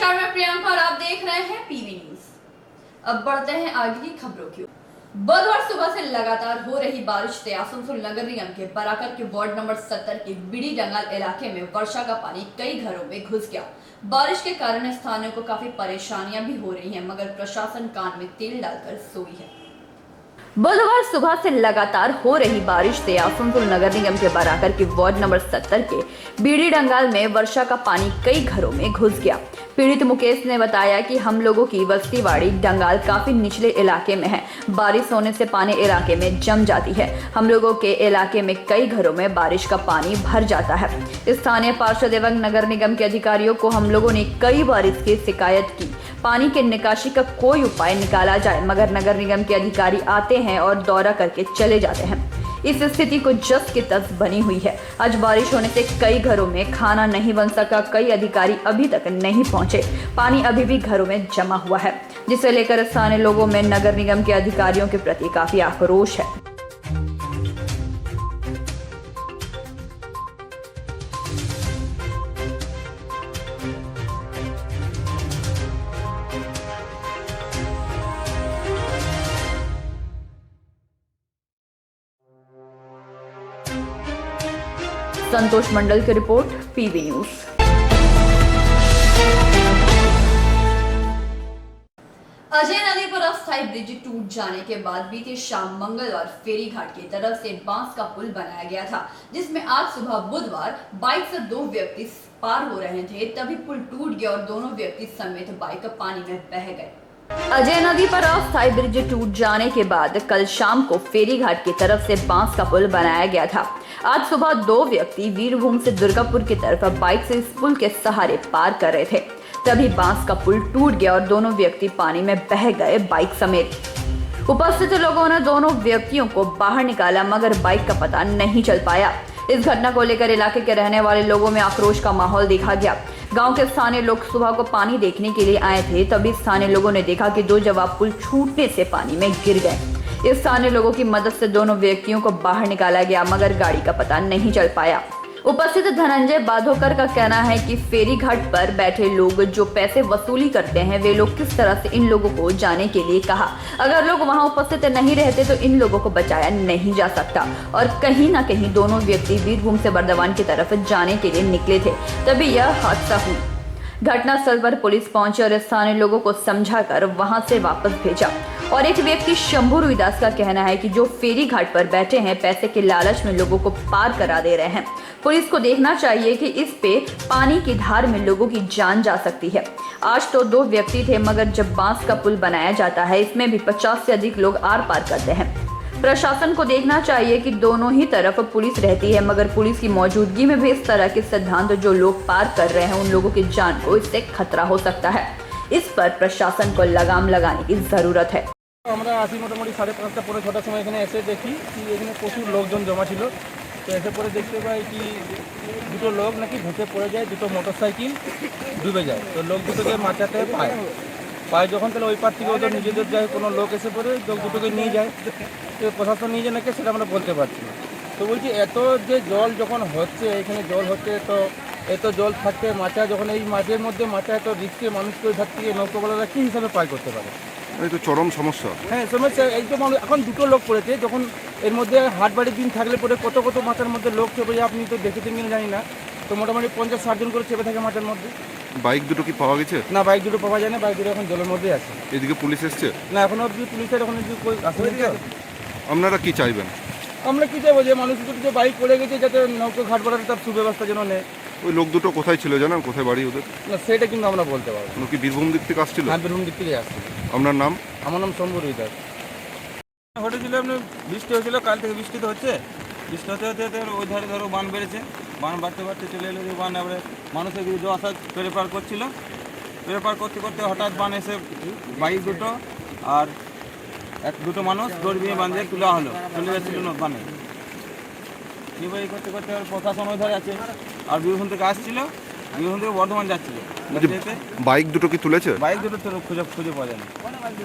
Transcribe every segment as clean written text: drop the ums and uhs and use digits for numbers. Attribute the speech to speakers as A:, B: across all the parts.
A: नमस्कार, मैं प्रियंका और आप देख रहे हैं पीवी न्यूज। अब बढ़ते हैं आगे की खबरों की ओर। बुधवार सुबह से लगातार हो रही बारिश से आसनसोल नगर निगम के बराकर के वार्ड नंबर 70 के बिड़ी डंगाल इलाके में वर्षा का पानी कई घरों में घुस गया। बारिश के कारण स्थानीयों को काफी परेशानियां भी हो रही हैं, मगर प्रशासन कान में तेल डालकर सोई है। बुधवार सुबह से लगातार हो रही बारिश से आसनसोल नगर निगम के बराकर के वार्ड नंबर 70 के बीड़ी डंगाल में वर्षा का पानी कई घरों में घुस गया। पीड़ित मुकेश ने बताया कि हम लोगों की बस्तीवाड़ी डंगाल काफी निचले इलाके में है। बारिश होने से पानी इलाके में जम जाती है। हम लोगों के इलाके में कई घरों में बारिश का पानी भर जाता है। स्थानीय पार्षद एवं नगर निगम के अधिकारियों को हम लोगों ने कई बार इसकी शिकायत की, पानी के निकासी का कोई उपाय निकाला जाए, मगर नगर निगम के अधिकारी आते हैं और दौरा करके चले जाते हैं। इस स्थिति को जस की तस बनी हुई है। आज बारिश होने से कई घरों में खाना नहीं बन सका। कई अधिकारी अभी तक नहीं पहुंचे। पानी अभी भी घरों में जमा हुआ है, जिसे लेकर स्थानीय लोगों में नगर निगम के अधिकारियों के प्रति काफी आक्रोश है। संतोष मंडल की रिपोर्ट, पीवी न्यूज। अजय नदी पर अस्थायी ब्रिज टूट जाने के बाद बीते शाम मंगलवार फेरी घाट की तरफ से बांस का पुल बनाया गया था, जिसमें आज सुबह बुधवार बाइक से दो व्यक्ति पार हो रहे थे, तभी पुल टूट गया और दोनों व्यक्ति समेत बाइक पानी में बह गए। अजय नदी पर अस्थायी ब्रिज टूट जाने के बाद कल शाम को फेरी घाट की तरफ से बांस का पुल बनाया गया था। आज सुबह दो व्यक्ति वीरभूम से दुर्गापुर की तरफ बाइक से इस पुल के सहारे पार कर रहे थे, तभी बांस का पुल टूट गया और दोनों व्यक्ति पानी में बह गए बाइक समेत। उपस्थित लोगों ने दोनों व्यक्तियों को बाहर निकाला, मगर बाइक का पता नहीं चल पाया। इस घटना को लेकर इलाके के रहने वाले लोगों में आक्रोश का माहौल देखा गया। गांव के स्थानीय लोग सुबह को पानी देखने के लिए आए थे, तभी स्थानीय लोगों ने देखा कि दो जवाब पुल छूटने से पानी में गिर गए। इस स्थानीय लोगों की मदद से दोनों व्यक्तियों को बाहर निकाला गया, मगर गाड़ी का पता नहीं चल पाया। उपस्थित धनंजय बाधोकर का कहना है कि फेरी घाट पर बैठे लोग जो पैसे वसूली करते हैं, वे लोग किस तरह से इन लोगों को जाने के लिए कहा। अगर लोग वहां उपस्थित नहीं रहते तो इन लोगों को बचाया नहीं जा सकता। और कहीं ना कहीं दोनों व्यक्ति वीरभूम से बर्दवान की तरफ जाने के लिए निकले थे, तभी यह हादसा हुई। घटनास्थल पर पुलिस पहुंची और स्थानीय लोगों को समझाकर वहां से वापस भेजा। और एक व्यक्ति शंभू रुईदास का कहना है कि जो फेरी घाट पर बैठे हैं, पैसे के लालच में लोगों को पार करा दे रहे हैं। पुलिस को देखना चाहिए कि इस पे पानी की धार में लोगों की जान जा सकती है। आज तो दो व्यक्ति थे, मगर जब बांस का पुल बनाया जाता है, इसमें भी 50 से अधिक लोग आर पार करते हैं। प्रशासन को देखना चाहिए कि दोनों ही तरफ पुलिस रहती है, मगर पुलिस की मौजूदगी में भी इस तरह के सिद्धांत जो लोग पार कर रहे हैं, उन लोगों की जान को इससे खतरा हो सकता है। इस पर प्रशासन को लगाम लगाने की जरूरत है।
B: আমরা আসি মোটামুটি 5:30 পরে 6টার সময় এখানে এসে দেখি কি এখানে প্রচুর লোকজন জমা ছিল। তো এসে পরে দেখতে পাই কি দুটো লোক নাকি ধসে পড়ে যায়, দুটো মোটরসাইকেল ডুবে যায়। তো লোক দুটোকে বাঁচাতে পায় যখন, তাহলে ওই পার থেকে ওদের নিজেদের যায় কোনো লোক এসে পড়ে লোক দুটোকে নিয়ে যায়। তো প্রশাসন নিয়ে যায় নাকি সেটা আমরা বলতে পারছি না। তো বলছি এত যে জল যখন হচ্ছে, এখানে জল হচ্ছে, তো এত জল থাকতে মাছা যখন এই মাঝের মধ্যে মাছা এত রিস্কে মানুষকে ওই ধার থেকে নৌকাওয়ালারা কী হিসাবে পার করতে পারে?
C: এই তো চরম সমস্যা। হ্যাঁ,
B: সমস্যা। এই তো এখন দুটো লোক পড়েছে, যখন এর মধ্যে হাটবাড়ির দিন থাকলে পরে কত কত মাথার মধ্যে লোক চেপে যায়, আপনি তো দেখেছেন কিনা জানি না। তো মোটামুটি 50-60 জন করে চেপে থাকে মাথার মধ্যে।
C: বাইক দুটো কি পাওয়া গেছে?
B: না, বাইক দুটো পাওয়া যায় না, বাইক দুটো এখন জলের মধ্যেই আছে।
C: এদিকে পুলিশ এসছে?
B: না, এখনো অবধি পুলিশের ওখানে আসেনি।
C: আপনারা কি চাইবেন?
B: আমরা কি চাইবো যে মানুষ দুটো যে বাইক পড়ে গেছে, যাতে নৌকো ঘাট বাড়ার তার সুব্যবস্থা যেন নেয়।
C: ওই লোক দুটো কোথায় ছিল জানেন? কোথায় বাড়ি ওদের?
B: না, সেটা কিন্তু আমরা বলতে পারবো না।
C: কি বীরভূম দিক থেকে আসছিল?
B: হ্যাঁ, বীরভূম দিক থেকে আসছিল।
C: আপনার নাম?
B: আমার নাম শম্ভু রুইদাস। ঘটেছিল আপনার বৃষ্টি হয়েছিল, কাল থেকে বৃষ্টি তো হচ্ছে। বৃষ্টি হতে হতে ওই ধারে ধরো বান বেড়েছে, বান বাড়তে বাড়তে চলে এলো যে বান, এবারে মানুষের বিরুদ্ধে আসা পেরেপার করছিল। পেরেপার করতে করতে হঠাৎ বান এসে বাইক দুটো আর দুটো মানুষ দৌড় দিয়ে বাঁধে তোলা হলো, চলে যাচ্ছিল বানে। এই করতে করতে প্রশাসন ওই ধারে আছে, আর বীরভূম থেকে আসছিল, বীরভূম থেকে বর্ধমান যাচ্ছিল।
C: বাইক দুটো কি তুলেছে?
B: বাইক দুটো খুঁজে পাওয়া যায় না।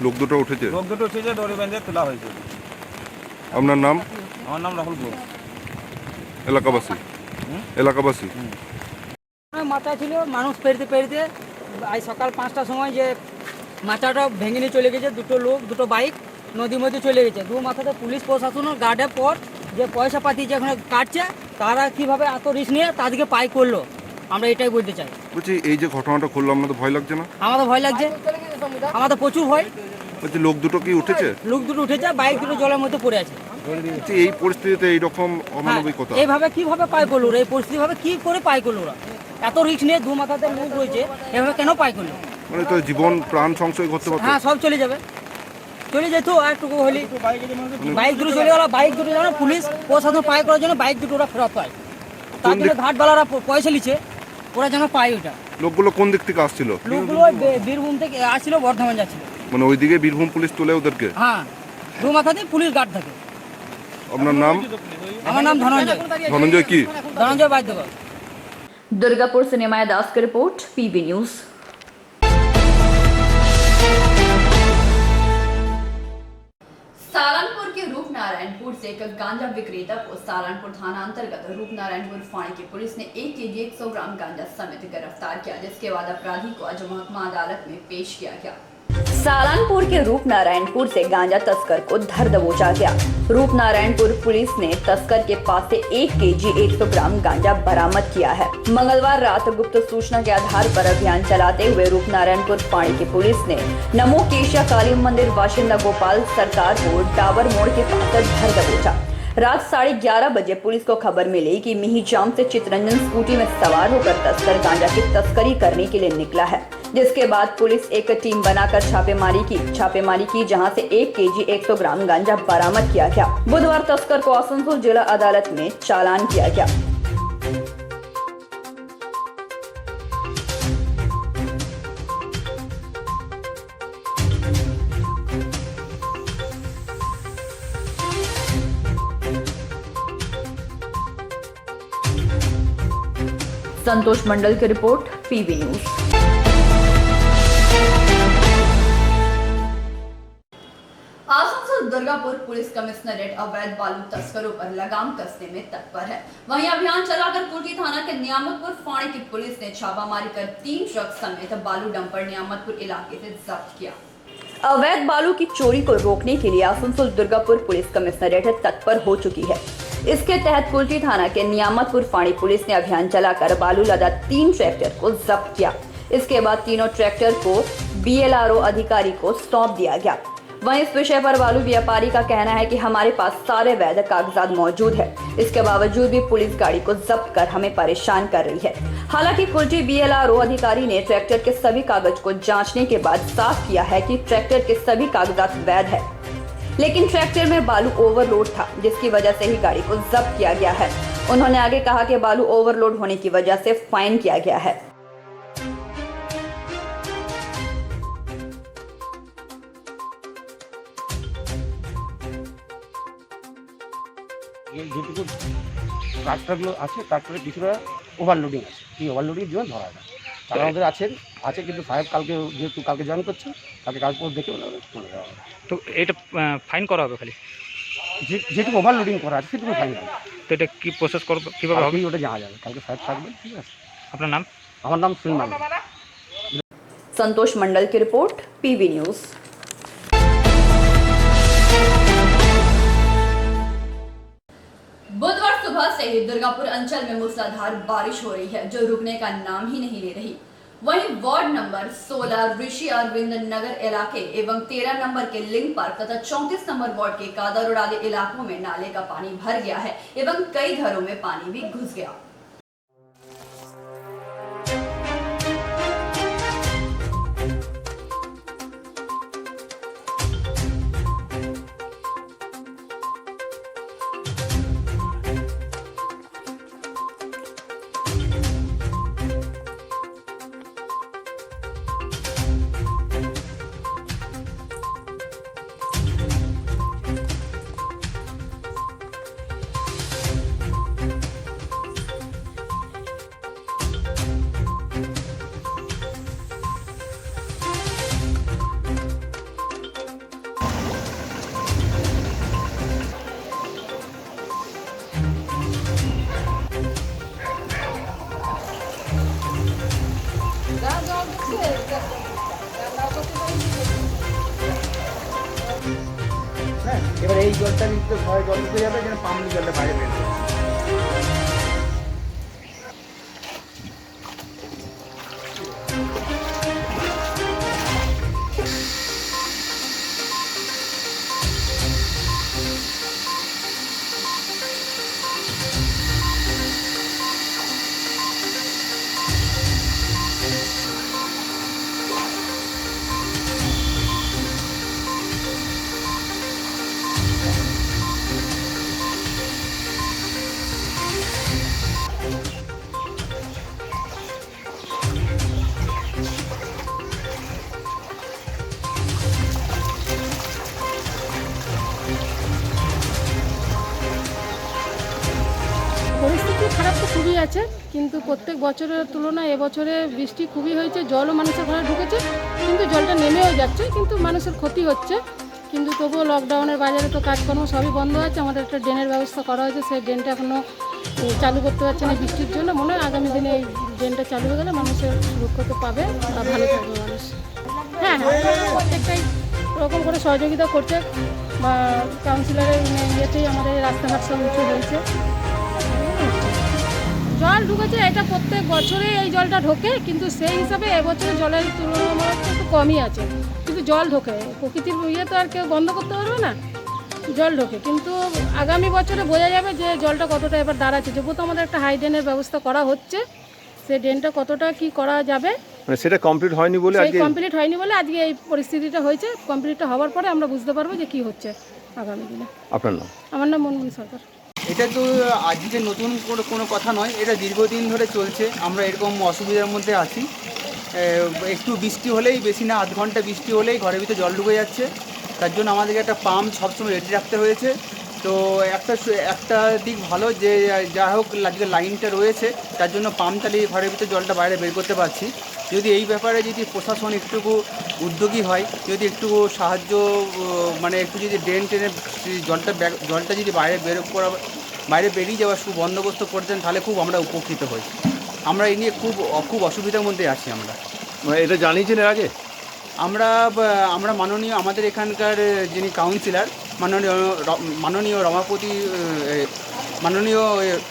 C: লোক দুটো উঠেছে?
B: লোক দুটো উঠেছে, দড়ি বেঁধে তোলা হয়েছে।
C: আপনার নাম?
B: আমার নাম রাহুল ঘোষ।
C: এলাকাবাসী?
B: এলাকাবাসী
D: মাথা ছিল, মানুষ পেরিতে পেরিতে আজ সকাল 5টার সময় যে মাথাটা ভেঙে নিয়ে চলে গেছে, দুটো লোক দুটো বাইক নদীর মধ্যে চলে গেছে। দু মাথাতে পুলিশ প্রশাসনের গার্ডের পর যে পয়সা পাতি যেখানে কাটছে তারা কিভাবে এত রিস্ক নিয়ে তাদেরকে পাই করলো, আমরা এটাই বলতে চাই।
C: বলছি এই যে ঘটনাটা করলো আপনাদের ভয় লাগছে না?
D: আমাদের ভয় লাগছে, আমাদের প্রচুর ভয়।
C: বলছি লোক দুটো কি উঠেছে?
D: লোক দুটো উঠেছে, বাইক দুটো জলের মধ্যে পড়ে আছে।
C: বলছি এই পরিস্থিতিতে এইরকম অমানবিকতা
D: এইভাবে কিভাবে পাই করলো ওরা? এই পরিস্থিতি ভাবে কি করে পাই করলো ওরা? এত রিস্ক নিয়ে দু মাথাতে লোক রয়েছে, এভাবে কেন পাই করলো?
C: মানে তো জীবন প্রাণ সংশয় করতে পারতো।
D: হ্যাঁ, সব চলে যাবে, চলে যেত আর একটু হলি। বাইক দুটো চলে গেল, বাইক দুটো যেন পুলিশ প্রশাসন পাই করার জন্য বাইক দুটো ওরা ফেরত পায়। তার জন্য ঘাটবালারা পয়সা নিচ্ছে, ওরা যেন পায় ওইটা।
C: লোকগুলো কোন দিক থেকে আসছিল?
D: লোকগুলো বীরভূম থেকে আসছিল, বর্ধমান যাচ্ছিল।
C: মানে ওইদিকে বীরভূম পুলিশ তুলে ওদেরকে?
D: হ্যাঁ, দু মাথাতে পুলিশ গার্ড থাকে।
C: আপনার নাম?
D: আমার নাম ধনঞ্জয়।
C: ধনঞ্জয় কি?
D: ধনঞ্জয় বাদ্যকর।
A: दुर्गापुर से निमाया दास की रिपोर्ट, पीबी न्यूज। सालानपुर के रूपनारायणपुर से एक गांजा विक्रेता को सालानपुर थाना अंतर्गत रूपनारायणपुर फाणी की पुलिस ने 1 kg 100 ग्राम गांजा समेत गिरफ्तार किया, जिसके बाद अपराधी को आज महकमा अदालत में पेश किया गया। सालानपुर के रूपनारायणपुर से गांजा तस्कर को धर दबोचा गया। रूपनारायणपुर पुलिस ने तस्कर के पास से 1 kg 100 ग्राम गांजा बरामद किया है। मंगलवार रात गुप्त सूचना के आधार पर अभियान चलाते हुए रूपनारायणपुर फाणी की पुलिस ने नमो केशिया काली मंदिर बाशिंदा गोपाल सरकार को टावर मोड़ के पास धर दबोचा। रात 11:30 बजे पुलिस को खबर मिली कि मिहीजाम से चितरंजन स्कूटी में सवार होकर तस्कर गांजा की तस्करी करने के लिए निकला है, जिसके बाद पुलिस एक टीम बनाकर छापेमारी की जहां से 1 kg 100 ग्राम गांजा बरामद किया गया। बुधवार तस्कर को आसनसोल जिला अदालत में चालान किया गया। संतोष मंडल की रिपोर्ट, PB news. Asansol Durgapur police commissionerate अवैध बालू तस्करों पर लगाम कसने में तत्पर है। वहीं अभियान चलाकर कुर्टी थाना के नियामतपुर फाणी की पुलिस ने छापामारी कर 3 ट्रक समेत बालू डंपर नियामतपुर इलाके से जब्त किया। अवैध बालू की चोरी को रोकने के लिए आसनसोल दुर्गापुर पुलिस कमिश्नरेट तत्पर हो चुकी है। इसके तहत कुल्टी थाना के नियामतपुर फाणी पुलिस ने अभियान चलाकर बालू लदा 3 ट्रैक्टर को जब्त किया। इसके बाद तीनों ट्रैक्टर को BLRO अधिकारी को सौंप दिया गया। वहीं इस विषय पर बालू व्यापारी का कहना है कि हमारे पास सारे वैध कागजात मौजूद है, इसके बावजूद भी पुलिस गाड़ी को जब्त कर हमें परेशान कर रही है। हालांकि कुल्टी BLRO अधिकारी ने ट्रैक्टर के सभी कागज को जांचने के बाद साफ किया है कि ट्रैक्टर के सभी कागजात वैध है, लेकिन ट्रैक्टर में बालू ओवरलोड था, जिसकी वजह से ही गाड़ी को जब्त किया गया है। उन्होंने आगे कहा कि बालू ओवरलोड होने की वजह से फाइन किया गया है।
E: যেটুকু ট্রাক্টরগুলো আছে ট্রাক্টরের পিছনে ওভারলোডিং আছে, এই ওভারলোডিংয়ের জন্য ধরা যায়। তারা আমাদের আছে কিন্তু সাহেব কালকে যেহেতু কালকে জয়েন করছে, তাকে কাগজপত্র দেখে চলে যাওয়া হবে।
F: তো এটা ফাইন করা হবে খালি
E: যেটুকু ওভারলোডিং করা আছে সেটুকু ফাইন হবে।
F: তো এটা কি প্রসেস করবে, কীভাবে হবে
E: ওটা জানা যাবে, কালকে সাহেব থাকবেন। ঠিক আছে,
F: আপনার নাম?
E: আমার নাম সুলমান।
A: संतोष मंडल की रिपोर्ट, पीबी न्यूज। बुधवार सुबह से ही दुर्गापुर अंचल में मूसलाधार बारिश हो रही है, जो रुकने का नाम ही नहीं ले रही। वहीं वार्ड नंबर 16 ऋषि अरविंद नगर इलाके एवं 13 नंबर के लिंग पार्क तथा 34 नंबर वार्ड के कादर आदि इलाकों में नाले का पानी भर गया है एवं कई घरों में पानी भी घुस गया।
G: এবার এই জলটা নিতে ঘরে জল ঢুকে যাবে যেন পাম্প জলটা বাইরে বের করে।
H: পরিস্থিতি খারাপ তো খুবই আছে, কিন্তু প্রত্যেক বছরের তুলনায় এবছরে বৃষ্টি খুবই হয়েছে, জলও মানুষের ঘরে ঢুকেছে, কিন্তু জলটা নেমেও যাচ্ছে, কিন্তু মানুষের ক্ষতি হচ্ছে। কিন্তু তবুও লকডাউনের বাজারে তো কাজকর্ম সবই বন্ধ আছে। আমাদের একটা ড্রেনের ব্যবস্থা করা হয়েছে, সেই ড্রেনটা এখনও চালু করতে পারছে না বৃষ্টির জন্য। মনে হয় আগামী দিনে এই ড্রেনটা চালু হয়ে গেলে মানুষের সুরক্ষা পাবে বা ভালো থাকবে মানুষ। হ্যাঁ প্রত্যেকটাই ওরকম করে সহযোগিতা করছে, বা কাউন্সিলরের ইয়েতেই আমাদের রাস্তাঘাট সব উঁচু হয়েছে। জল ঢুকেছে, এটা প্রত্যেক বছরে এই জলটা ঢোকে, কিন্তু সেই হিসাবে এবছরে জলের তুলনামূলক একটু কমই আছে, কিন্তু জল ঢোকে। প্রকৃতির ইয়ে তো আর কেউ বন্ধ করতে পারবে না, জল ঢোকে। কিন্তু আগামী বছরে বোঝা যাবে যে জলটা কতটা এবার দাঁড়াচ্ছে। যেহেতু আমাদের একটা হাই ড্রেনের ব্যবস্থা করা হচ্ছে, সেই ড্রেনটা কতটা কি করা যাবে
C: মানে সেটা কমপ্লিট হয়নি বলে
H: সেই কমপ্লিট হয়নি বলে আজকে এই পরিস্থিতিটা হয়েছে। কমপ্লিটটা হওয়ার পরে আমরা বুঝতে পারবো যে কি হচ্ছে আগামী দিনে।
C: আপনার নাম?
H: আমার নাম মনমনি সরকার।
G: এটা তো আজকে নতুন কোনো কথা নয়, এটা দীর্ঘদিন ধরে চলছে। আমরা এরকম অসুবিধার মধ্যে আছি। একটু বৃষ্টি হলেই, বেশি না আধ ঘন্টা বৃষ্টি হলেই ঘরের ভিতরে জল ঢুকে যাচ্ছে। তার জন্য আমাদেরকে একটা পাম্প সবসময় রেডি রাখতে হয়েছে। তো একটা দিক ভালো যে যা হোক আজকে লাইনটা রয়েছে, তার জন্য পাম্প চালিয়ে ঘরের ভিতরে জলটা বাইরে বের করতে পারছি। যদি এই ব্যাপারে যদি প্রশাসন একটুকু উদ্যোগী হয়, যদি একটু সাহায্য, মানে একটু যদি ড্রেন টেনে জলটা যদি বাইরে বেরিয়ে যাওয়ার সুবন্দোবস্ত করতেন, তাহলে খুব আমরা উপকৃত হই। আমরা এই নিয়ে খুব অসুবিধার মধ্যে আছি আমরা।
C: মানে এটা জানিয়েছেন এর আগে?
G: আমরা আমাদের এখানকার যিনি কাউন্সিলর মাননীয়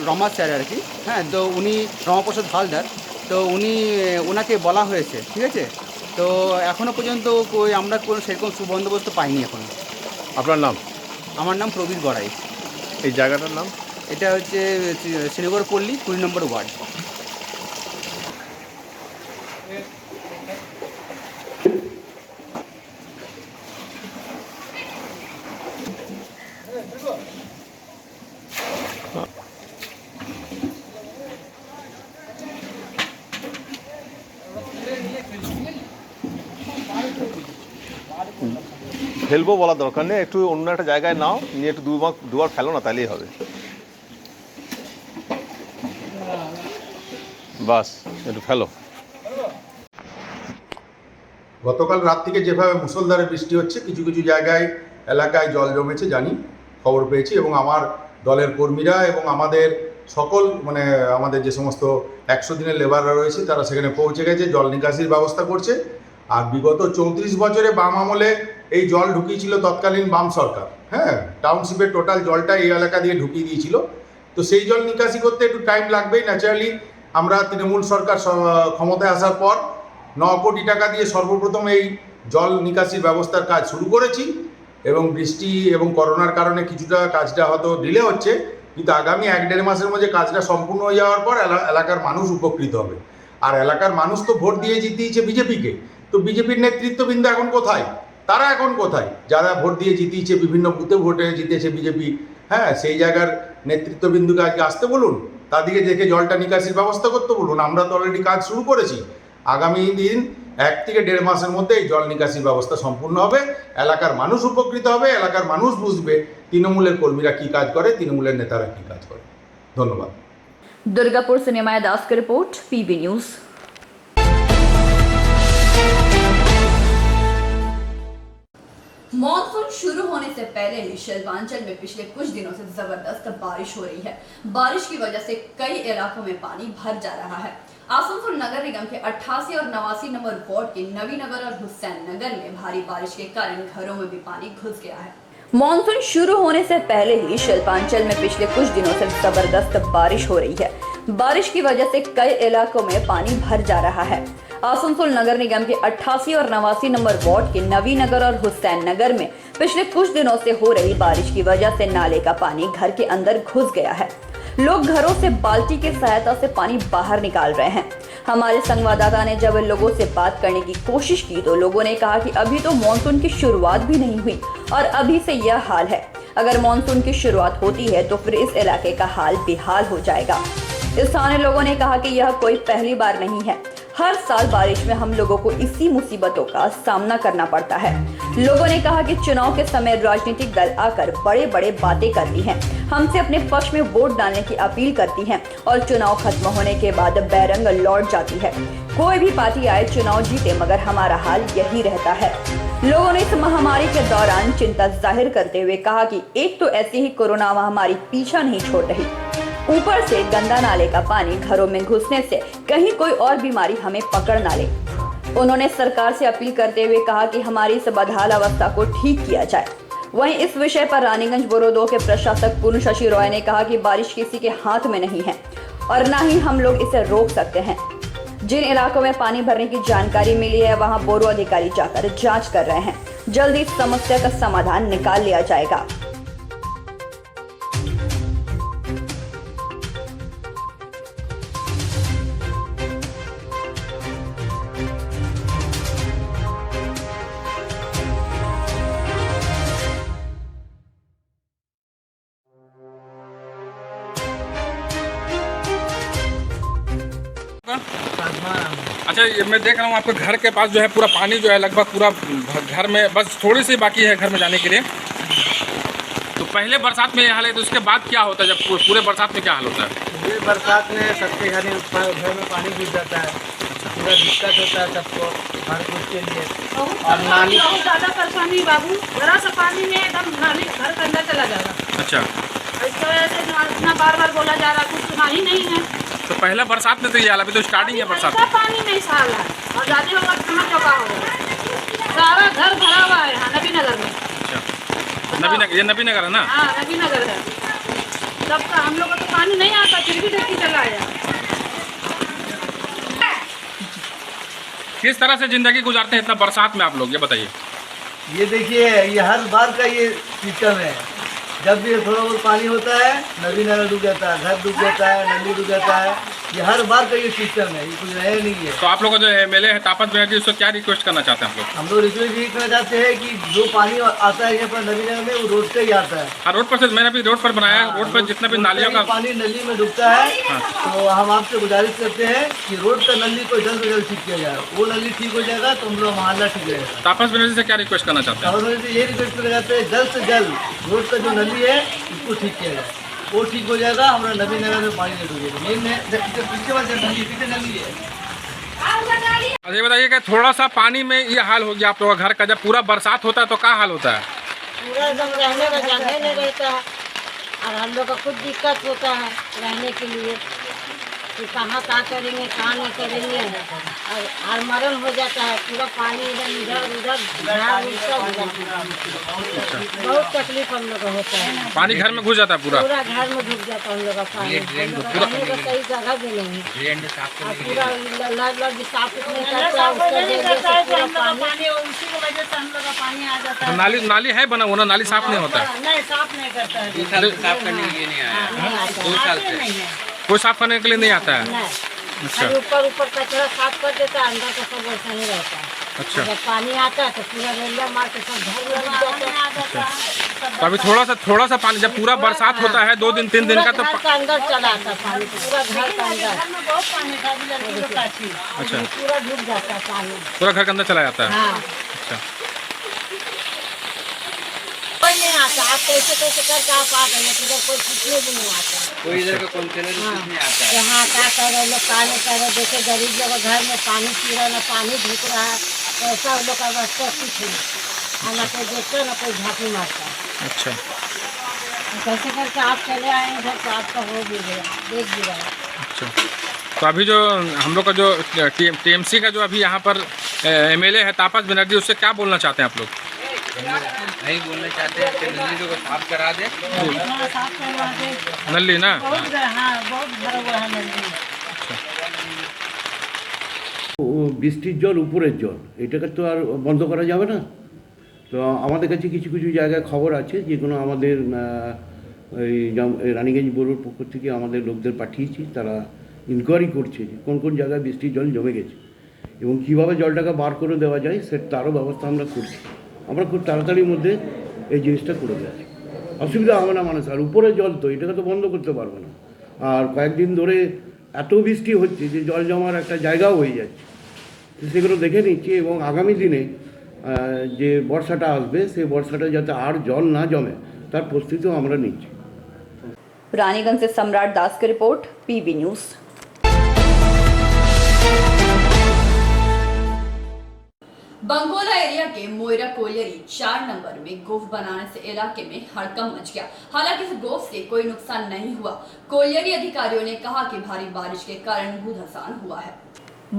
G: রমা স্যার আর কি, হ্যাঁ, তো উনি রমাপ্রসাদ হালদার, তো ওনাকে বলা হয়েছে, ঠিক আছে। তো এখনও পর্যন্ত আমরা কোনো সেরকম সুবন্দোবস্ত পাইনি এখনো।
C: আপনার নাম?
G: আমার নাম প্রবীর গড়াই।
C: এই জায়গাটার নাম?
G: এটা হচ্ছে শ্রীনগর পল্লী, 20 নম্বর ওয়ার্ড।
C: ফেলবো বলার দরকার নেই, একটু অন্য একটা জায়গায় নাও, নিয়ে একটু দুবার ফেলো না, তাহলেই হবে। বাস একটু ফেলো।
I: গতকাল রাত থেকে যেভাবে মুষলধারে বৃষ্টি হচ্ছে, কিছু কিছু জায়গায় এলাকায় জল জমেছে জানি, খবর পেয়েছি, এবং আমার দলের কর্মীরা এবং আমাদের সকল আমাদের যে সমস্ত 100 দিনের লেবাররা রয়েছে তারা সেখানে পৌঁছে গেছে, জল নিকাশির ব্যবস্থা করছে। আর বিগত 34 বছরে বাম আমলে এই জল ঢুকিয়েছিল তৎকালীন বাম সরকার। হ্যাঁ, টাউনশিপের টোটাল জলটা এই এলাকা দিয়ে ঢুকিয়ে দিয়েছিল। তো সেই জল নিকাশি করতে একটু টাইম লাগবেই ন্যাচারালি। আমরা তৃণমূল সরকার ক্ষমতায় আসার পর 9 কোটি টাকা দিয়ে সর্বপ্রথম এই জল নিকাশির ব্যবস্থার কাজ শুরু করেছি, এবং বৃষ্টি এবং করোনার কারণে কিছুটা কাজটা হয়তো ডিলে হচ্ছে, কিন্তু আগামী 1-1.5 মাসের মধ্যে কাজটা সম্পূর্ণ হয়ে যাওয়ার পর এলাকার মানুষ উপকৃত হবে। আর এলাকার মানুষ তো ভোট দিয়ে জিতিয়েছে বিজেপিকে, তো বিজেপির নেতৃত্ববৃন্দ এখন কোথায়? তারা এখন কোথায়? যারা ভোট দিয়ে জিতিয়েছে, বিভিন্ন বুথে ভোটে জিতেছে বিজেপি, হ্যাঁ, সেই জায়গার নেতৃত্ববৃন্দকে আজকে আসতে বলুন, তাদেরকে দেখে জলটা নিকাশির ব্যবস্থা করতে বলুন। আমরা তো অলরেডি কাজ শুরু করেছি। আগামী দিন 1 থেকে 1.5 মাসের মধ্যে এই জল নিকাশির ব্যবস্থা সম্পূর্ণ হবে, এলাকার মানুষ উপকৃত হবে, এলাকার মানুষ বুঝবে তৃণমূলের কর্মীরা কী কাজ করে, তৃণমূলের নেতারা কী কাজ করে। ধন্যবাদ।
A: दुर्गापुर से निमाया दास की रिपोर्ट, पीबी न्यूज। मॉनसून शुरू होने से पहले ही शिल्पांचल में पिछले कुछ दिनों से जबरदस्त बारिश हो रही है। बारिश की वजह से कई इलाकों में पानी भर जा रहा है। आसनसोल नगर निगम के 88 और 89 नंबर वार्ड के नवीनगर और हुसैन नगर में भारी बारिश के कारण घरों में भी पानी घुस गया है। मॉनसून शुरू होने से पहले ही शिल्पांचल में पिछले कुछ दिनों से जबरदस्त बारिश हो रही है। बारिश की वजह से कई इलाकों में पानी भर जा रहा है। आसनसोल नगर निगम के 88 और 89 नंबर वार्ड के नवी नगर और हुसैन नगर में पिछले कुछ दिनों से हो रही बारिश की वजह से नाले का पानी घर के अंदर घुस गया है। लोग घरों से बाल्टी की सहायता से पानी बाहर निकाल रहे हैं। हमारे संवाददाता ने जब लोगों से बात करने की कोशिश की तो लोगों ने कहा कि अभी तो मानसून की शुरुआत भी नहीं हुई और अभी से यह हाल है। अगर मानसून की शुरुआत होती है तो फिर इस इलाके का हाल बेहाल हो जाएगा। स्थानीय लोगों ने कहा कि यह कोई पहली बार नहीं है। हर साल बारिश में हम लोगों को इसी मुसीबतों का सामना करना पड़ता है। लोगों ने कहा कि चुनाव के समय राजनीतिक दल आकर बड़े बड़े बातें करती हैं, हमसे अपने पक्ष में वोट डालने की अपील करती हैं और चुनाव खत्म होने के बाद बैरंग लौट जाती है। कोई भी पार्टी आए चुनाव जीते मगर हमारा हाल यही रहता है। लोगों ने इस महामारी के दौरान चिंता जाहिर करते हुए कहा कि एक तो ऐसी ही कोरोना महामारी पीछा नहीं छोड़ रही, ऊपर से गंदा नाले का पानी घरों में घुसने से कहीं कोई और बीमारी हमें पकड़ ना ले। उन्होंने सरकार से अपील करते हुए कहा कि हमारी इस बदहाल अवस्था को ठीक किया जाए। वहीं इस विषय पर रानीगंज बोरो 2 के प्रशासक पूर्ण शशि रॉय ने कहा कि बारिश किसी के हाथ में नहीं है और न ही हम लोग इसे रोक सकते हैं। जिन इलाकों में पानी भरने की जानकारी मिली है वहां बोरो अधिकारी जाकर जांच कर रहे हैं। जल्द ही समस्या का समाधान निकाल लिया जाएगा।
B: अच्छा, ये मैं देख रहा हूँ आपके घर के पास जो है पूरा पानी जो है लगभग पूरा घर में बस थोड़ी सी बाकी है घर में जाने के लिए। तो पहले बरसात में ये हाल है तो उसके बाद क्या होता है जब पूरे बरसात में क्या हाल होता है?
E: ये बरसात में सबके घर में पानी घुस जाता है, पूरा दिक्कत होता है सबको हर कुछ के लिए। और नाली
H: बहुत ज़्यादा परेशानी बाबू, जरा सा पानी में एकदम नाली घर के अंदर चला जा रहा।
B: अच्छा,
H: इसकी वजह से इतना बार बार बोला जा रहा, कुछ सुना ही नहीं है।
B: तो पहले बरसात में तो ये हाल, अभी तो स्टार्टिंग है बरसात
H: ऐसा पानी नहीं साल है और ज़्यादा होगा कहाँ चौका होगा। सारा घर भरा हुआ है यहाँ नबी नगर में।
B: अच्छा, नबी नगर, ये नबी नगर है ना?
H: हाँ नबी नगर है। तब का हम लोग को तो पानी नहीं आता, फिर भी देखी चला आया।
B: किस तरह से जिंदगी गुजारते हैं इतना बरसात में आप लोग, ये बताइए।
E: ये देखिए, ये हर बार का ये सिस्टम है। जब भी थोड़ा बहुत पानी होता है नदी नाला डूब जाता है, घर डूब जाता है, नदी डूब जाता है। ये हर बार का ये सिस्टम है, ये कुछ नया नहीं है।
B: तो आप लोग जो एमएलए है तापस बनर्जी, उसको क्या रिक्वेस्ट करना चाहते हैं आप लोग?
E: हम लोग रिक्वेस्ट यही करना चाहते हैं कि जो पानी आता है यहाँ पर नदी नाला में वो रोड से ही आता है।
B: हाँ, रोड पर से मैंने अभी रोड पर बनाया है। रोड पर जितना भी नालियों का
E: पानी नली में डूबता है तो हम आपसे गुजारिश करते हैं कि रोड का नली को जल्द से जल्द ठीक किया जाए। वो नली ठीक हो जाएगा तो हम लोग मोहल्ला ठीक रहेगा।
B: तापस बनर्जी से क्या रिक्वेस्ट करना चाहते हैं?
E: तापस बनर्जी से ये रिक्वेस्ट करना चाहते हैं जल्द से जल्द रोड का जो नली है उसको ठीक किया जाए। वो ठीक हो जाएगा, हमारा नदी नगर में पानी नहीं डूबेगा। पीछे वाले नली, पीछे नली है।
B: अच्छा, ये बताइए कि थोड़ा सा पानी में ये हाल हो गया आप लोगों का घर का, जब पूरा बरसात होता है तो क्या हाल होता है?
H: पूरा एकदम रहने का जगह नहीं रहता है और हम लोग को खुद दिक्कत होता है रहने के लिए कि कहाँ क्या करेंगे, कहाँ नहीं करेंगे। और मरण हो जाता है, पूरा पानी इधर उधर झाड़ सब हो जाता है। बहुत तकलीफ हम लोग को होता है।
B: पानी घर में घुस जाता है पूरा?
H: पूरा घर में घुस जाता है हम लोग का पानी। हम लोग का रहने का सही जगह भी नहीं है और पूरा लग साफ नहीं करता है, उसका जगह से पूरा पानी, उसी की वजह से हम लोग का पानी आ जाता
B: तो
H: है।
B: नाली है बना हुआ ना, नाली साफ नहीं होता है?
H: नहीं, साफ नहीं करता है।
E: साफ करने के लिए नहीं आया,
B: कोई साफ करने के लिए नहीं आता है? अच्छा,
H: ऊपर कचरा साफ कर देता है, अंदर का सब वैसा नहीं रहता है।
B: अच्छा,
H: जब पानी आता है तो पूरा रेलिया मार के सब घर में घुस जाता है।
B: तो अभी थोड़ा सा पानी जब पूरा बरसात होता है 2 दिन 3 दिन का तो
H: घर का अंदर चला आता है पानी, पूरा घर का अंदर बहुत पानी था।
B: अच्छा,
H: पूरा डूब जाता है पानी,
B: पूरा घर के अंदर चला जाता है?
H: हाँ।
B: अच्छा,
H: कोई नहीं आता, आप कैसे करके आप आ गए, इधर कोई पूछने भी नहीं आता।
E: कोई इधर का कंटेनर नहीं आता है।
H: यहाँ क्या कर रहे लोग, क्या नहीं कर रहे। जैसे गरीब लोग घर में पानी पी रहा है, ना पानी ढुक रहा है, ऐसा लोग का वास्ते कुछ नहीं। ना कोई देखता ना कोई झाँकी मारता।
B: अच्छा,
H: कैसे करके आप चले आए इधर तो आपका हो भी गया, देख भी रहा।
B: अच्छा, तो अभी जो हम लोग का जो टीएमसी का जो अभी यहाँ पर एमएलए है तापस बनर्जी, उससे क्या बोलना चाहते हैं आप लोग?
G: नहीं बोलना चाहते हैं कि नली को साफ करा दे।
B: नल्ली ना
J: বৃষ্টির জল উপরের জল, এটাকে তো আর বন্ধ করা যাবে না। তো আমাদের কাছে কিছু কিছু জায়গায় খবর আছে, যেগুলো আমাদের এই রানীগঞ্জ বড়োর পক্ষ থেকে আমাদের লোকদের পাঠিয়েছি, তারা ইনকোয়ারি করছে যে কোন কোন জায়গায় বৃষ্টির জল জমে গেছে এবং কীভাবে জলটাকে বার করে দেওয়া যায় তারও ব্যবস্থা আমরা করছি। আমরা খুব তাড়াতাড়ির মধ্যে এই জিনিসটা করে দিচ্ছি, অসুবিধা হবে না মানুষ। আর উপরে জল তো এটাকে তো বন্ধ করতে পারবে না। আর কয়েকদিন ধরে এত বৃষ্টি হচ্ছে যে জল জমার একটা জায়গাও হয়ে যাচ্ছে, সেগুলো দেখে নিচ্ছি এবং আগামী দিনে যে বর্ষাটা আসবে সেই বর্ষাটা যাতে আর জল না জমে তার প্রস্তুতিও আমরা নিচ্ছি।
A: रानीगंज से सम्राट दास की रिपोर्ट, पीबी न्यूज। बंगोला एरिया के मोयरा कोलियरी 4 नंबर में गोफ बनाने से इलाके में हड़कंप मच गया। हालांकि इस गोफ से कोई नुकसान नहीं हुआ। कोलियरी अधिकारियों ने कहा कि भारी बारिश के कारण भूधसान हुआ है।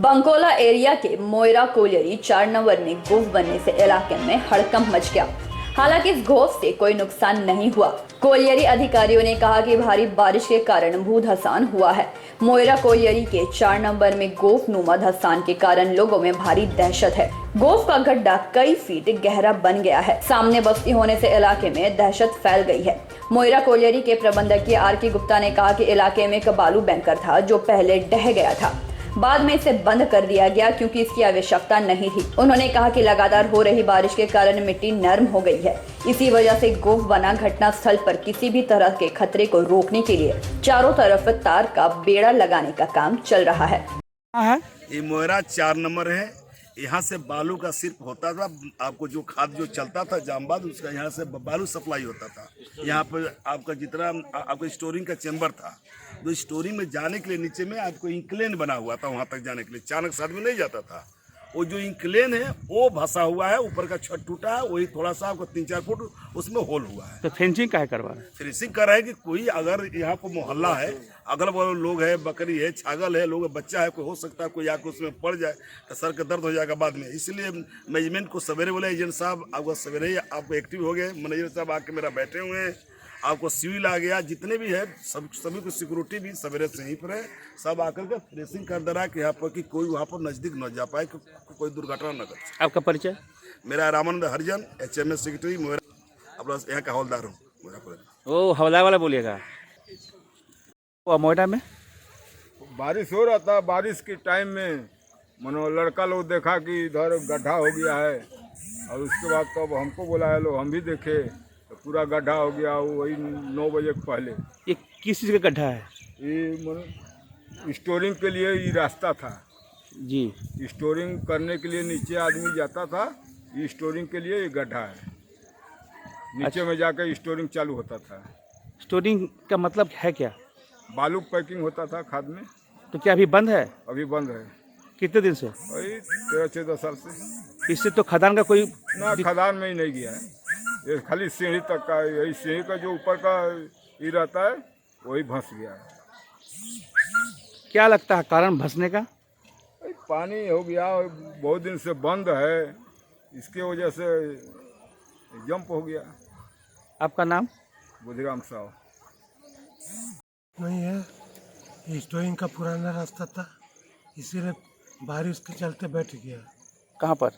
A: बंगोला एरिया के मोयरा कोलियरी 4 नंबर में गोफ बनने से इलाके में हड़कंप मच गया। हालांकि इस गोफ से कोई नुकसान नहीं हुआ। कोलियरी अधिकारियों ने कहा कि भारी बारिश के कारण भूधसान हुआ है। मोयरा कोलियरी के 4 नंबर में गोफ नुमा धसान के कारण लोगों में भारी दहशत है। गोफ का गड्ढा कई फीट गहरा बन गया है। सामने बस्ती होने से इलाके में दहशत फैल गई है। मोयरा कोलियरी के प्रबंधकीय आर.के. गुप्ता ने कहा कि इलाके में एक बालू बैंकर था जो पहले ढह गया था, बाद में इसे बंद कर दिया गया क्योंकि इसकी आवश्यकता नहीं थी। उन्होंने कहा कि लगातार हो रही बारिश के कारण मिट्टी नरम हो गई है। इसी वजह से गोफ बना घटना स्थल पर किसी भी तरह के खतरे को रोकने के लिए चारों तरफ तार का बेड़ा लगाने का काम चल रहा है।
K: ये मोयरा 4 नंबर है। यहाँ से बालू का सिर्फ होता था, आपको जो खाद जो चलता था जामबाद, उसका यहाँ से बालू सप्लाई होता था। यहाँ पर आपका जितना आपका स्टोरिंग का चेम्बर था, तो स्टोरिंग में जाने के लिए नीचे में आपको इंक्लेन बना हुआ था, वहाँ तक जाने के लिए चाणक साइड में नहीं जाता था। वो जो इंक्लेन है वो भसा हुआ है, ऊपर का छत टूटा है, वही थोड़ा सा आपको 3-4 फुट उसमें होल हुआ है।
F: तो फेंसिंग क्या करवा रहे हैं?
K: फिनिशिंग कर रहे हैं कि कोई अगर यहाँ पर मोहल्ला है, अगल बगल लोग है, बकरी है, छागल है, लोग बच्चा है, कोई हो सकता है कोई आके उसमें पड़ जाए तो सर का दर्द हो जाएगा बाद में। इसलिए मैनेजमेंट को सवेरे बोले एजेंट साहब आपको सवेरे ही आप एक्टिव हो गए, मैनेजर साहब आके मेरा बैठे हुए हैं, आपको सिविल आ गया, जितने भी है सभी को सिक्योरिटी भी सवेरे से यहीं पर है, सब आकर के फ्रेसिंग कर दे रहा है कि यहाँ पर कि कोई वहाँ पर नज़दीक न जा पाए, कोई दुर्घटना न कर।
F: आपका परिचय?
K: मेरा रामानंद हरिजन, HMS सेक्रेटरी मोयरा, अपना यहाँ का हवलदार हूँ।
F: ओ हवलदार वाला बोलिएगा। मोयरा में
B: बारिश हो रहा था, बारिश के टाइम में मनो लड़का लोग देखा कि इधर गड्ढा हो गया है, और उसके बाद तो अब हमको बुलाया लोग, हम भी देखे तो पूरा गड्ढा हो गया। वही 9 बजे के पहले।
F: ये किस चीज़ का गड्ढा है?
B: ये स्टोरिंग के लिए ये रास्ता था
F: जी,
B: स्टोरिंग करने के लिए नीचे आदमी जाता था, ये स्टोरिंग के लिए ये गड्ढा है, नीचे में जाकर स्टोरिंग चालू होता था।
F: स्टोरिंग का मतलब है क्या?
B: बालू पैकिंग होता था खाद में।
F: तो क्या अभी बंद है?
B: अभी बंद है।
F: कितने दिन से?
B: वही 13-14 साल से।
F: इससे तो खदान का कोई
B: ना, खदान में ही नहीं गया है, ये खाली सीढ़ी तक का, यही सीढ़ी का जो ऊपर का ये रहता है वही धंस गया है।
F: क्या लगता है कारण धंसने का?
B: पानी हो गया, बहुत दिन से बंद है, इसके वजह से जंप हो गया।
F: आपका नाम?
B: बुधिराम साहब।
L: नहीं है, स्टोरिंग का पुराना रास्ता था, इसीलिए बारिश के चलते बैठ गया।
F: कहाँ पर?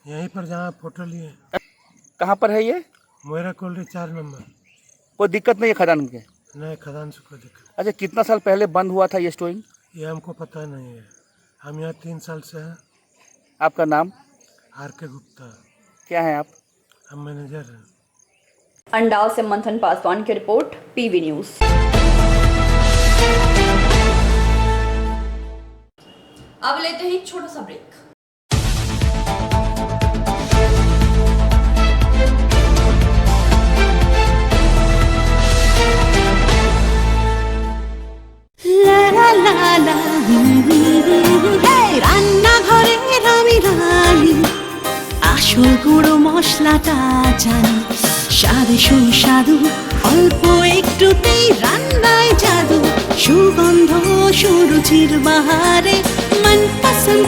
L: यहीं पर जहाँ फोटो लिए।
F: कहाँ पर है ये?
L: Moira colliery 4 number.
F: कोई दिक्कत नहीं है खदान के?
L: नहीं, खदान से कोई दिक्कत।
F: अच्छा, कितना साल पहले बंद हुआ था ये स्टोरिंग?
L: ये हमको पता नहीं है, हम यहाँ 3 साल से हैं।
F: आपका नाम?
L: R.के. गुप्ता।
F: क्या है आप?
L: हम मैनेजर हैं।
A: अंडाव से मंथन पासवान की रिपोर्ट, पीबी न्यूज। अब लेते हैं छोटा सा ब्रेक।
M: রান্নাঘরের আমি রানী, আসল গুঁড়ো মশলাটা জানি, স্বাদে সুস্বাদু অল্প একটুতেই রান্নায় জাদু। সুগন্ধ সুরুচির বাহারে মনপসন্দ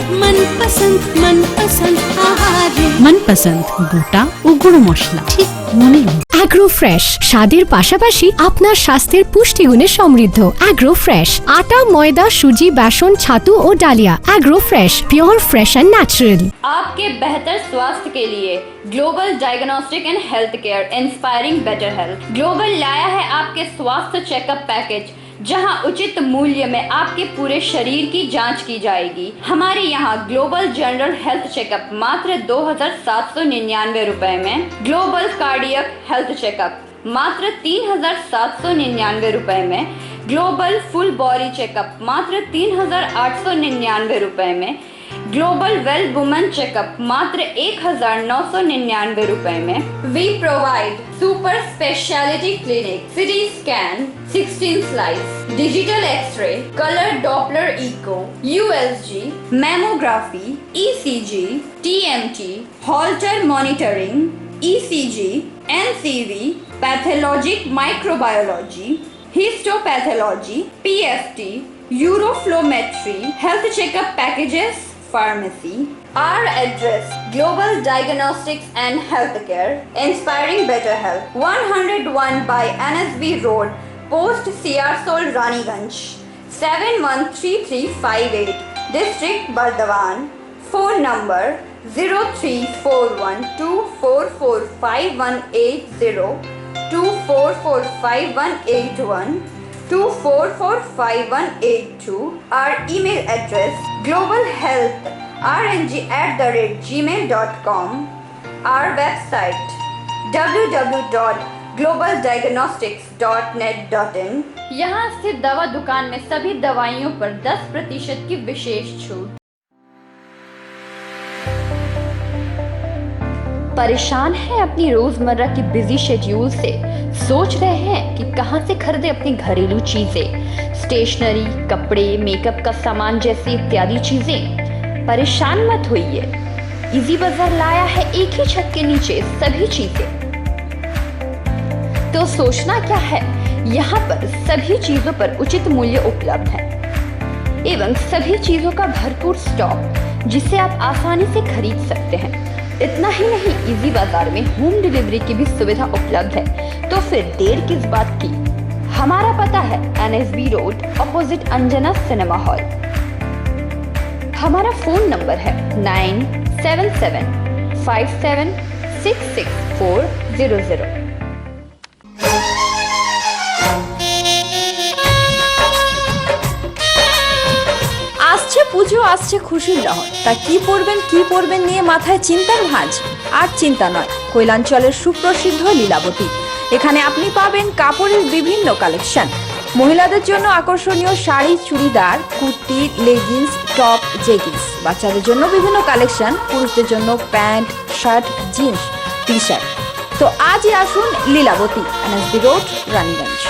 M: আহারে
N: মনপসন্দ গোটা ও গুঁড়ো মশলা ঠিক মনে অ্যাগ্রো ফ্রেশ স্বাদের পাশাপাশি আপনার স্বাস্থ্যের পুষ্টিগুণে সমৃদ্ধ। অ্যাগ্রো ফ্রেশ আটা, ময়দা, সুজি, বেসন, ছাতু ও ডালিয়া। Agro fresh pure fresh and natural.
A: आपके बेहतर स्वास्थ्य के लिए global diagnostic and health care inspiring better health global लाया है आपके स्वास्थ्य चेकअप पैकेज, जहां उचित मूल्य में आपके पूरे शरीर की जांच की जाएगी। हमारे यहां ग्लोबल जनरल हेल्थ चेकअप मात्र 2,799 रुपए में, ग्लोबल कार्डियक हेल्थ चेकअप मात्र 3,799 रुपए में, ग्लोबल फुल बॉडी चेकअप मात्र 3,899 रुपए में, ग्लोबल वेल वुमेन चेकअप मात्र 1,999 रुपए में। We provide super speciality clinic, CT scan, 16 slice, digital x ray, colour doppler echo, USG, mammography, ECG, TMT, holter monitoring, ECG, NCV, pathologic microbiology, histopathology, PFT, uroflowmetry, health checkup packages, pharmacy. Our address: Global Diagnostics and Healthcare, inspiring better health. 101 by NSB Road, Post Siarsol, Raniganj. 713358, District Bardhaman. Phone number 0341244580, 24458181. 24458182. Our email address: globalhealthrng@gmail.com. Our website: www.globaldiagnostics.net.in. यहाँ स्थित दवा दुकान में सभी दवाइयों पर 10% की विशेष छूट। परेशान हैं अपनी रोजमर्रा की बिजी शेड्यूल से? सोच रहे हैं कि कहां से खरीदें अपनी घरेलू चीजें, स्टेशनरी, कपड़े, मेकअप का सामान जैसी इत्यादि चीजें? परेशान मत होइए, इजी बाजार लाया है एक ही छत के नीचे सभी चीजें। तो सोचना क्या है, यहाँ पर सभी चीजों पर उचित मूल्य उपलब्ध है एवं सभी चीजों का भरपूर स्टॉक, जिसे आप आसानी से खरीद सकते हैं। इतना ही नहीं, इजी बाजार में होम डिलीवरी की भी सुविधा उपलब्ध है। तो फिर देर किस बात की? हमारा पता है NSB road, opposite Anjana cinema hall. हमारा फोन नंबर है 9775766400।
O: আসছে পুজো, আসছে খুশির লহর, তা কি পরবেন নিয়ে মাথায় চিন্তার ভাঁজ। আর চিন্তা নয়, কৈলাঞ্চলের সুপ্রসিদ্ধ লীলাবতী। এখানে আপনি পাবেন কাপড়ের বিভিন্ন কালেকশন, মহিলাদের জন্য আকর্ষণীয় sari, churidar, kurti, leggings, top, jeggings, বাচ্চাদের জন্য বিভিন্ন কালেকশন, পুরুষদের জন্য pant, shirt, jeans, T shirt. তো আজই আসুন Lilabati, NSB road, Raniganj.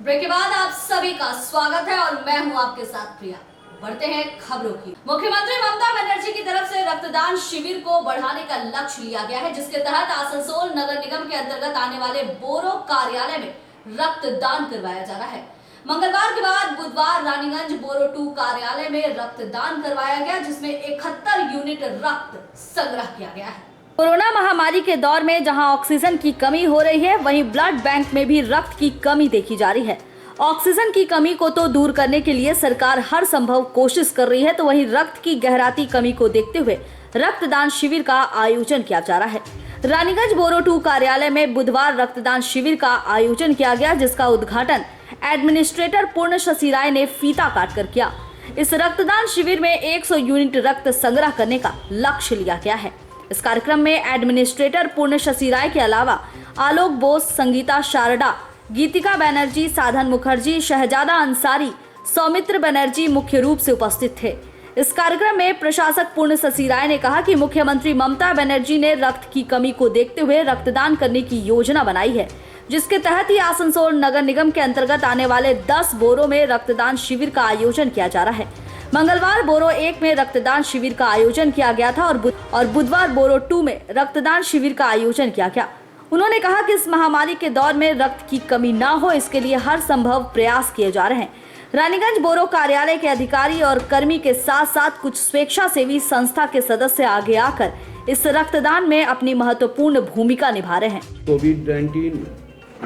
A: Break के बाद आप सभी का स्वागत है और मैं हूं आपके साथ प्रिया। बढ़ते हैं खबरों की। मुख्यमंत्री ममता बनर्जी की तरफ से रक्तदान शिविर को बढ़ाने का लक्ष्य लिया गया है, जिसके तहत आसनसोल नगर निगम के अंतर्गत आने वाले बोरो कार्यालय में रक्तदान करवाया जा रहा है। मंगलवार के बाद बुधवार रानीगंज बोरो 2 कार्यालय में रक्तदान करवाया गया, जिसमें 71 यूनिट रक्त संग्रह किया गया है। कोरोना महामारी के दौर में जहां ऑक्सीजन की कमी हो रही है, वहीं ब्लड बैंक में भी रक्त की कमी देखी जा रही है। ऑक्सीजन की कमी को तो दूर करने के लिए सरकार हर संभव कोशिश कर रही है, तो वहीं रक्त की गहराती कमी को देखते हुए रक्तदान शिविर का आयोजन किया जा रहा है। रानीगंज बोरो 2 कार्यालय में बुधवार रक्तदान शिविर का आयोजन किया गया, जिसका उद्घाटन एडमिनिस्ट्रेटर पूर्ण शशि राय ने फीता काट कर किया। इस रक्तदान शिविर में 100 यूनिट रक्त संग्रह करने का लक्ष्य लिया गया है। इस कार्यक्रम में एडमिनिस्ट्रेटर पूर्ण शशि राय के अलावा आलोक बोस, संगीता शारदा, गीतिका बनर्जी, साधन मुखर्जी, शहजादा अंसारी, सौमित्र बनर्जी मुख्य रूप से उपस्थित थे। इस कार्यक्रम में प्रशासक पूर्ण शशि राय ने कहा कि मुख्यमंत्री ममता बनर्जी ने रक्त की कमी को देखते हुए रक्तदान करने की योजना बनाई है, जिसके तहत ही आसनसोल नगर निगम के अंतर्गत आने वाले 10 बोरों में रक्तदान शिविर का आयोजन किया जा रहा है।
O: मंगलवार बोरो 1 में रक्तदान शिविर का आयोजन किया गया था और बुधवार बोरो 2 में रक्तदान शिविर का आयोजन किया गया। उन्होंने कहा कि इस महामारी के दौर में रक्त की कमी ना हो, इसके लिए हर संभव प्रयास किए जा रहे हैं। रानीगंज बोरो कार्यालय के अधिकारी और कर्मी के साथ साथ कुछ स्वेच्छासेवी संस्था के सदस्य आगे आकर इस रक्तदान में अपनी महत्वपूर्ण भूमिका निभा रहे हैं।
J: कोविड-19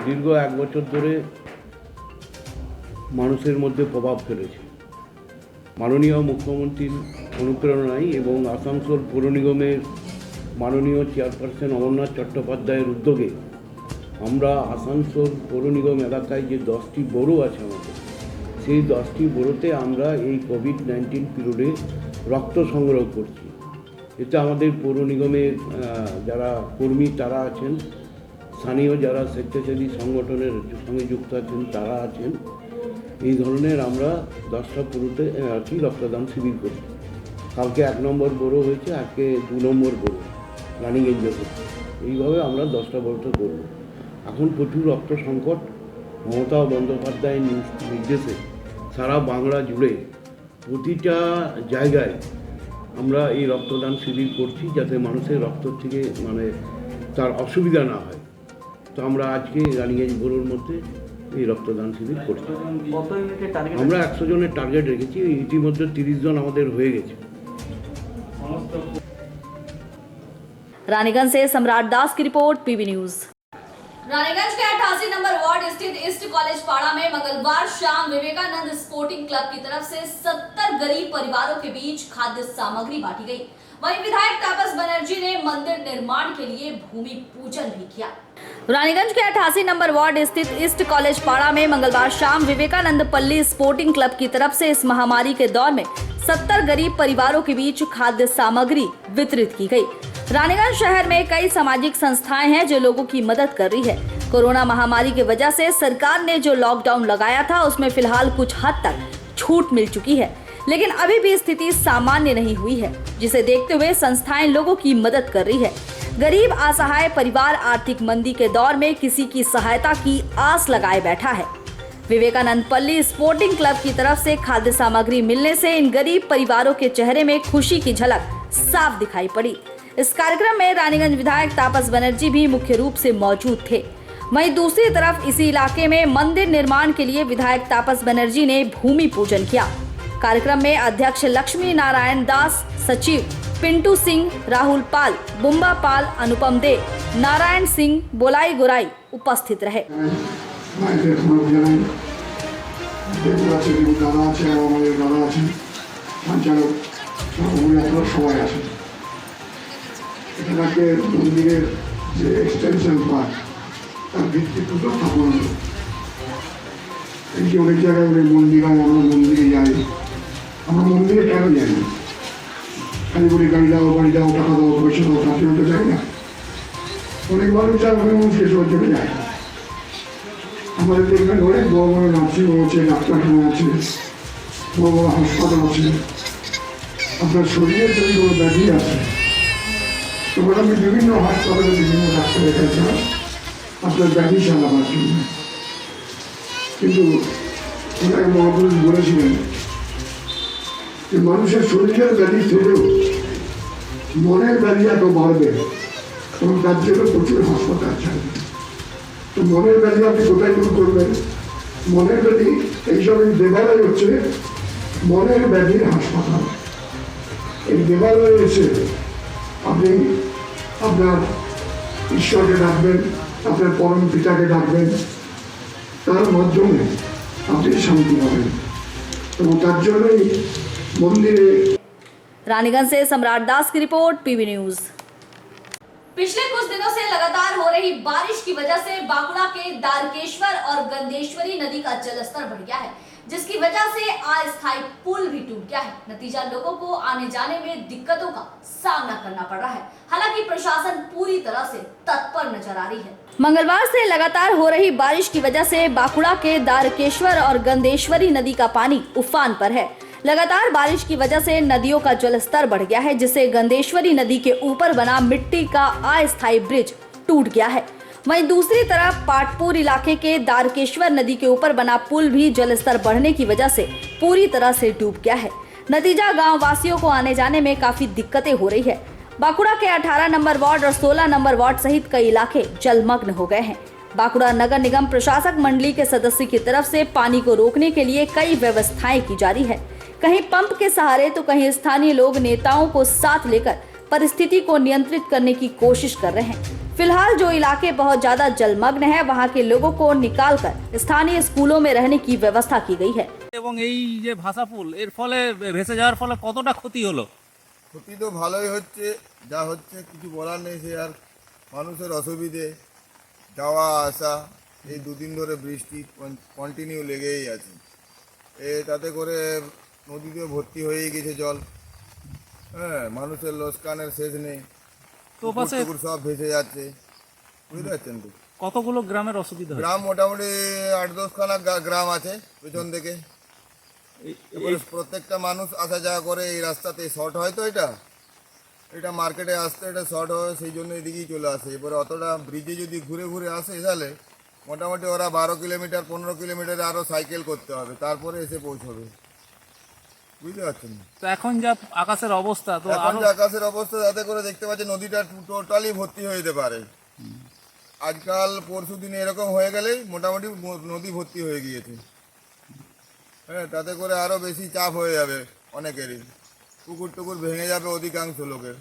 J: दीर्घ 1 বছর ধরে মানুষের মধ্যে প্রভাব ফেলেছে। মাননীয় মুখ্যমন্ত্রীর অনুপ্রেরণায় এবং আসানসোল পৌর নিগমের মাননীয় চেয়ারপারসন অমরনাথ চট্টোপাধ্যায়ের উদ্যোগে আমরা আসানসোল পৌর নিগম এলাকায় যে 10টি বোরো আছে আমাদের, সেই 10টি বোরোতে আমরা এই কোভিড-19 পিরিয়ডে রক্ত সংগ্রহ করছি। এতে আমাদের পৌর নিগমের যারা কর্মী তারা আছেন, স্থানীয় যারা স্বেচ্ছাসেবী সংগঠনের সঙ্গে যুক্ত আছেন তারা আছেন। এই ধরনের আমরা 10টা বোরোতে আর কি রক্তদান শিবির করি। কালকে 1 নম্বর বোরো হয়েছে, আজকে 2 নম্বর বোরো রানিগঞ্জে হচ্ছে। এইভাবে আমরা 10টা বোরোতে করব। এখন প্রচুর রক্ত সংকট, মমতা বন্দ্যোপাধ্যায়ের নির্দেশে সারা বাংলা জুড়ে প্রতিটা জায়গায় আমরা এই রক্তদান শিবির করছি, যাতে মানুষের রক্ত থেকে তার অসুবিধা না হয়। তো আমরা আজকে রানিগঞ্জ বোরোর মধ্যে এই রক্তদান শিবির করছি। আমরা 100 জনের টার্গেট রেখেছি, ইতিমধ্যে 30 জন আমাদের হয়ে গেছে।
O: रानीगंज से सम्राट दास की रिपोर्ट, पीबी न्यूज।
A: रानीगंज के 88 नंबर वार्ड स्थित ईस्ट कॉलेज पाड़ा में मंगलवार शाम विवेकानंद स्पोर्टिंग क्लब की तरफ से 70 गरीब परिवारों के बीच खाद्य सामग्री बांटी गई। वहीं विधायक तापस बनर्जी ने मंदिर निर्माण के लिए भूमि पूजन भी किया। रानीगंज के 88 नंबर वार्ड स्थित ईस्ट कॉलेज पाड़ा में मंगलवार शाम विवेकानंद पल्ली स्पोर्टिंग क्लब की तरफ से इस महामारी के दौर में 70 गरीब परिवारों के बीच खाद्य सामग्री वितरित की गई। रानीगंज शहर में कई सामाजिक संस्थाएं हैं जो लोगों की मदद कर रही है। कोरोना महामारी की वजह से सरकार ने जो लॉकडाउन लगाया था उसमें फिलहाल कुछ हद तक छूट मिल चुकी है, लेकिन अभी भी स्थिति सामान्य नहीं हुई है, जिसे देखते हुए संस्थाएं लोगों की मदद कर रही है। गरीब असहाय परिवार आर्थिक मंदी के दौर में किसी की सहायता की आस लगाए बैठा है। विवेकानंद पल्ली स्पोर्टिंग क्लब की तरफ से खाद्य सामग्री मिलने से इन गरीब परिवारों के चेहरे में खुशी की झलक साफ दिखाई पड़ी। इस कार्यक्रम में रानीगंज विधायक तापस बनर्जी भी मुख्य रूप से मौजूद थे। वहीं दूसरी तरफ इसी इलाके में मंदिर निर्माण के लिए विधायक तापस बनर्जी ने भूमि पूजन किया। कार्यक्रम में अध्यक्ष लक्ष्मी नारायण दास, सचिव पिंटू सिंह, राहुल पाल, बुम्बा पाल, अनुपम दे, नारायण सिंह, बोलाई गोराई उपस्थित रहे।
P: মন্দিরের যে এক্সটেনশন পার্ট তার ভিত্তি পুজো স্থাপন হলো। এই যে অনেক জায়গায় অনেক মন্দির হয়, আমরা মন্দিরে যাই। আমরা মন্দিরে কেন যাই না? খালি বলি গাড়ি দাও, টাকা দাও, পয়সা দাও, তার জন্য তো যাই না। অনেক মানুষ যায়, অনেক মানুষ এসবের জন্য যায় না। আমাদের দেখবেন অনেক বড় বড় নার্সিংহোম আছে, ডাক্তারখানা আছে, বড় বড় হাসপাতাল আছে। আপনার শরীরে যদি কোনো ব্যাধি আছে, তখন আমি বিভিন্ন হাসপাতালে বিভিন্ন ডাক্তার দেখাচ্ছিলাম আপনার ব্যাধি সারাবার জন্য। কিন্তু ওনাকে মহাপুরুষ বলেছিলেন যে মানুষের শরীরের ব্যাধি থেকেও মনের ব্যাধি এত বাড়বে এবং তার জন্য প্রচুর হাসপাতাল চাইবে। তো মনের ব্যাধি আপনি কোথায় দূর করবেন? মনের ব্যাধি এইসব এই দেবালয় হচ্ছে মনের ব্যাধির হাসপাতাল। এই দেবালয়ে এসে আপনি আপনার ঈশ্বরকে ডাকবেন, আপনার পরম পিতাকে ডাকবেন, তার মাধ্যমে আপনি শান্তি পাবেন এবং তার জন্যই মন্দিরে।
O: रानीगंज से सम्राट दास की रिपोर्ट, पीबी न्यूज।
A: पिछले कुछ दिनों से लगातार हो रही बारिश की वजह से बांकुड़ा के दारकेश्वर और गंदेश्वरी नदी का जलस्तर बढ़ गया है, जिसकी वजह से अस्थायी पुल भी टूट गया है। नतीजा लोगों को आने जाने में दिक्कतों का सामना करना पड़ रहा है। हालांकि प्रशासन पूरी तरह से तत्पर नजर आ रही है। मंगलवार से लगातार हो रही बारिश की वजह से बांकुड़ा के दारकेश्वर और गंदेश्वरी नदी का पानी उफान पर है। लगातार बारिश की वजह से नदियों का जलस्तर बढ़ गया है, जिससे गंदेश्वरी नदी के ऊपर बना मिट्टी का अस्थायी ब्रिज टूट गया है। वहीं दूसरी तरफ पाटपुर इलाके के दारकेश्वर नदी के ऊपर बना पुल भी जलस्तर बढ़ने की वजह से पूरी तरह से डूब गया है।
O: नतीजा गांव वासियों को आने जाने में काफी दिक्कतें हो रही है। बांकुड़ा के 18 नंबर वार्ड और 16 नंबर वार्ड सहित कई इलाके जलमग्न हो गए हैं। बांकुड़ा नगर निगम प्रशासक मंडली के सदस्य की तरफ से पानी को रोकने के लिए कई व्यवस्थाएं की जा रही है। कहीं पंप के सहारे तो कहीं स्थानीय लोग नेताओं को साथ लेकर परिस्थिति को नियंत्रित करने की कोशिश कर रहे हैं। फिलहाल जो इलाके बहुत ज्यादा जलमग्न है वहां के लोगों को निकालकर स्थानीय स्कूलों में रहने की व्यवस्था की गई है।
B: এবং এই যে ভাষা পুল এর ফলে ভেসে যাওয়ার ফলে কতটা ক্ষতি হলো?
E: ক্ষতি তো ভালোই হচ্ছে, যা হচ্ছে কিছু বলার নেই। সে আর মানুষের অসুবিধে যাওয়া আসা, এই দুদিন ধরে বৃষ্টি কন্টিনিউ লেগেই আছে। তাতে করে নদীতে ভর্তি হয়ে গেছে জল। হ্যাঁ, মানুষের লোকসানের শেষ নেই।
B: তো পাশে
E: পুকুর সব ভেসে যাচ্ছে, বুঝতে পারছেন তো।
B: কতগুলো গ্রামের অসুবিধা?
E: গ্রাম মোটামুটি 8-10 খানা গ্রাম আছে পেছন থেকে। এবারে প্রত্যেকটা মানুষ আসা যাওয়া করে এই রাস্তাতে। শর্ট হয় তো এটা মার্কেটে আসতে এটা শর্ট হয়, সেই জন্য এদিকেই চলে আসে। এবারে অতটা ব্রিজে যদি ঘুরে ঘুরে আসে তাহলে মোটামুটি ওরা 12 কিলোমিটার 15 কিলোমিটারে আরও সাইকেল করতে হবে, তারপরে এসে পৌঁছবে, বুঝতে পারছেন।
B: তো এখন যা আকাশের অবস্থা, তো
E: এখন যে আকাশের অবস্থা তাতে করে দেখতে পাচ্ছি নদীটা টোটালি ভর্তি হয়ে যেতে পারে। আজকাল পরশু দিনে এরকম হয়ে গেলেই মোটামুটি নদী ভর্তি হয়ে গিয়েছে। হ্যাঁ, তাতে করে আরও বেশি চাপ হয়ে যাবে অনেকেরই। পুকুর টুকুর ভেঙে যাবে অধিকাংশ লোকের।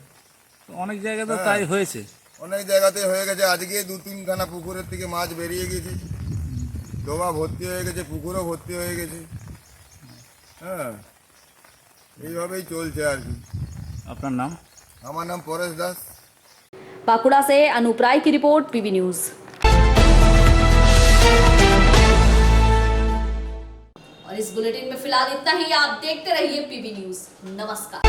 B: অনেক জায়গাতে তাই হয়েছে,
E: অনেক জায়গাতে হয়ে গেছে। আজকে 2-3 খানা পুকুরের থেকে মাছ বেরিয়ে গেছে, ডোবা ভর্তি হয়ে গেছে, পুকুরও ভর্তি হয়ে গেছে। হ্যাঁ, এইভাবেই চলছে আর কি।
B: আপনার নাম?
E: আমার নাম পরেশ দাস।
O: बांकुड़ा से अनूप राय की रिपोर्ट, पीबी न्यूज।
A: और इस बुलेटिन में फिलहाल इतना ही। आप देखते रहिए पीबी न्यूज। नमस्कार।